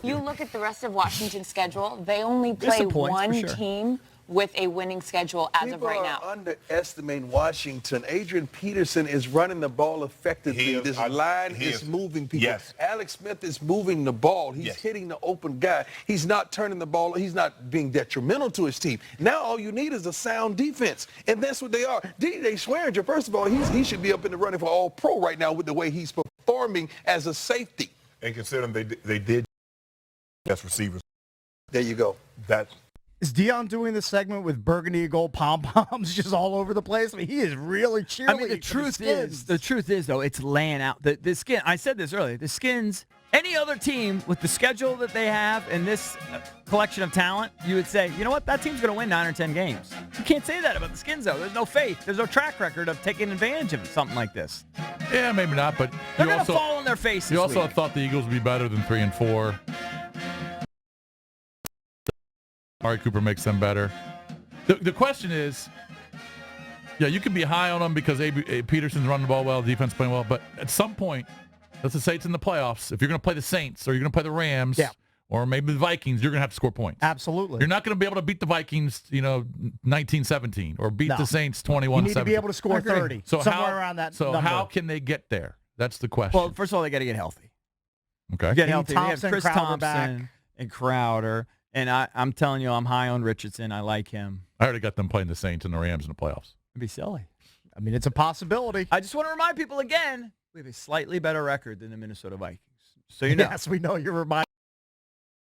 You look at the rest of Washington's schedule, they only play one team with a winning schedule as of right now. People are underestimating Washington. Adrian Peterson is running the ball effectively. This line is moving people. Yes. Alex Smith is moving the ball. He's hitting the open guy. He's not turning the ball. He's not being detrimental to his team. Now all you need is a sound defense, and that's what they are. DJ Swearinger, first of all, he should be up in the running for All-Pro right now with the way he's performing as a safety. And considering they did best receivers. There you go. Is Deion doing the segment with burgundy and gold pom-poms just all over the place? I mean, he is really cheerleading. I mean, the truth is, though, it's laying out. The skin, I said this earlier, the Skins, any other team with the schedule that they have and this collection of talent, you would say, you know what, that team's going to win 9 or 10 games. You can't say that about the Skins, though. There's no faith. There's no track record of taking advantage of something like this. Yeah, maybe not, but they're going to fall on their face. You also thought the Eagles would be better than 3 and 4. Amari Cooper makes them better. The question is, yeah, you can be high on them because Peterson's running the ball well, defense playing well, but at some point, let's just say it's in the playoffs, if you're going to play the Saints or you're going to play the Rams or maybe the Vikings, you're going to have to score points. Absolutely. You're not going to be able to beat the Vikings, 19-17 or beat the Saints 21-17. You need to be able to score 30, somewhere around that number. How can they get there? That's the question. Well, first of all, they got to get healthy. Okay. Get healthy. They have Chris Crowder Thompson back. and Crowder. And I'm telling you, I'm high on Richardson. I like him. I already got them playing the Saints and the Rams in the playoffs. It'd be silly. I mean, it's a possibility. I just want to remind people again, we have a slightly better record than the Minnesota Vikings. So you know. Yes, we know you're reminding.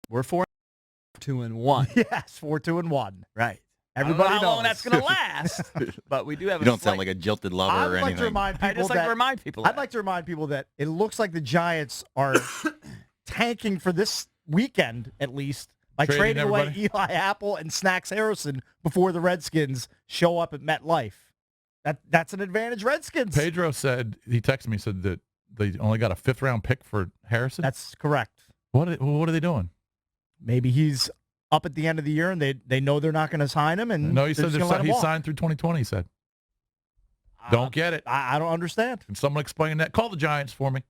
We're 4-2-1. Yes, 4-2-1. Right. Everybody knows how long that's going to last, but we do have. You don't sound like a jilted lover or anything. I just like to remind people. I'd like to remind people that it looks like the Giants are tanking for this weekend, at least, by trading away Eli Apple and Snacks Harrison before the Redskins show up at MetLife. That's an advantage, Redskins. Pedro said, he texted me, said that they only got a 5th-round pick for Harrison. That's correct. What are they doing? Maybe he's up at the end of the year and they know they're not going to sign him. And no, he said he's signed through 2020, he said. Don't get it. I don't understand. Can someone explain that? Call the Giants for me.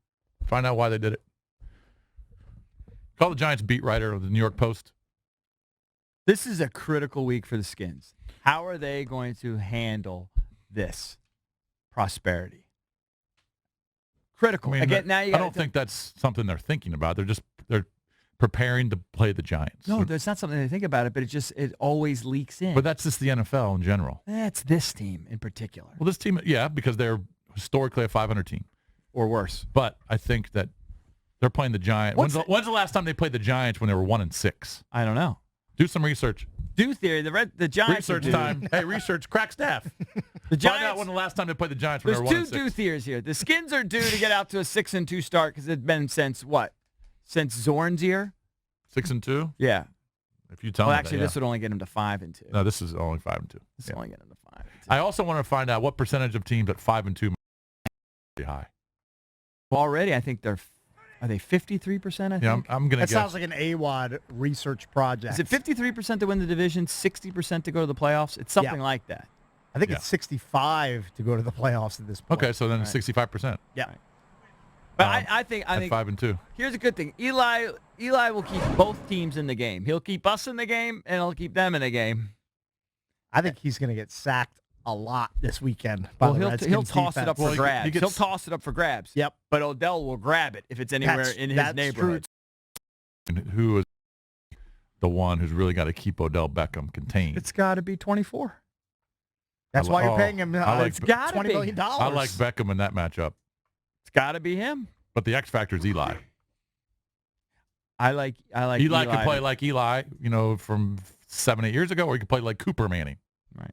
Find out why they did it. Call the Giants beat writer of the New York Post. This is a critical week for the Skins. How are they going to handle this prosperity? Critical. I mean, again, now I don't think that's something they're thinking about. They're preparing to play the Giants. No, that's not something they think about it, but it always leaks in. But that's just the NFL in general. That's this team in particular. Well, this team, yeah, because they're historically a 500 team. Or worse. But I think that they're playing the Giants. When's the last time they played the Giants when they were 1-6? I don't know. Do some research. Do theory. The Giants. Research time. Hey, research. Crack staff. The Giants. Find out when the last time they played the Giants when they were 1-6. There's 2 do theories here. The Skins are due to get out to a 6-2 start because it's been since what? Since Zorn's year? 6-2? Yeah. If you tell me actually, this would only get him to 5-2. No, this is only 5-2. This is only get him to 5-2. I also want to find out what percentage of teams at 5-2 be high. Well, already, I think are they 53%? I think. Yeah, I'm going to guess. That sounds like an AWOD research project. Is it 53% to win the division, 60% to go to the playoffs? It's something like that. I think it's 65 to go to the playoffs at this point. Okay, so then it's 65%. Yeah. Right. But I think 5-2. Here's a good thing. Eli will keep both teams in the game. He'll keep us in the game, and he'll keep them in the game. I think he's going to get sacked a lot this weekend. Well, he'll toss it up for grabs. He'll toss it up for grabs. Yep. But Odell will grab it if it's anywhere in his neighborhood. And who is the one who's really got to keep Odell Beckham contained? It's got to be 24. That's why you're paying him it's got $20 million. I like Beckham in that matchup. It's got to be him. But the X factor is Eli. I like Eli can play like Eli, from 7-8 years ago, or he can play like Cooper Manning. Right.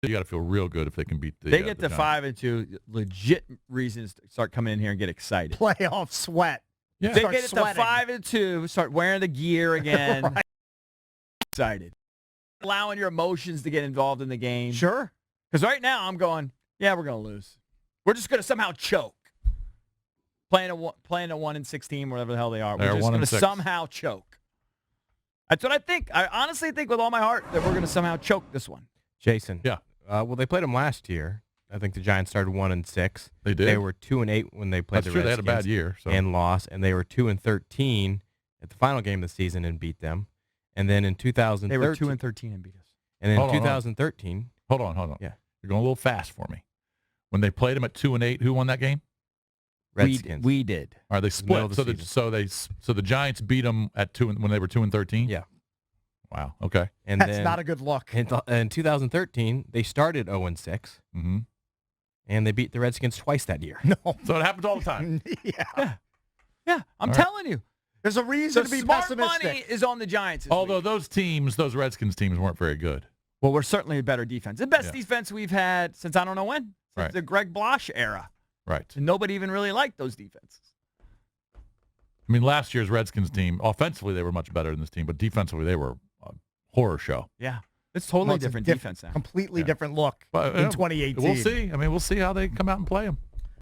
You got to feel real good if they can beat the. They get the to 5-2. Legit reasons to start coming in here and get excited. Playoff sweat. Yeah. They get it to 5-2. Start wearing the gear again. Right. Excited. Allowing your emotions to get involved in the game. Sure. Because right now I'm going, yeah, we're going to lose. We're just going to somehow choke. Playing a 1-6 team, whatever the hell they are. We're just going to somehow choke. That's what I think. I honestly think with all my heart that we're going to somehow choke this one. Jason. Yeah. Well, they played them last year, I think the Giants started 1-6. They did. They were 2-8 when they played That's the true. Redskins. They had a bad year and lost, and they were 2-13 at the final game of the season and beat them. And then in 2013, they were 2-13 and beat us. And then Hold on, 2013, hold on. Yeah, You're going a little fast for me. When they played them at 2-8, who won that game? Redskins. We did. Are they split? Middle of the So the Giants beat them at when they were 2-13. Yeah. Wow. Okay. And That's then not a good look. in 2013, they started 0-6, Mm-hmm. and they beat the Redskins twice that year. No. So it happens all the time. Yeah, I'm All right. telling you. There's a reason The to be smart pessimistic. money is on the Giants. This Although week. those Redskins teams weren't very good. Well, we're certainly a better defense. The best Yeah. defense we've had since I don't know when. Since Right. the Greg Blosh era. Right. And nobody even really liked those defenses. I mean, last year's Redskins team, offensively, they were much better than this team, but defensively, they were a horror show. Yeah. It's totally Well, it's a different defense now. Completely Yeah. different look But, in 2018. We'll see. I mean, we'll see how they come out and play them.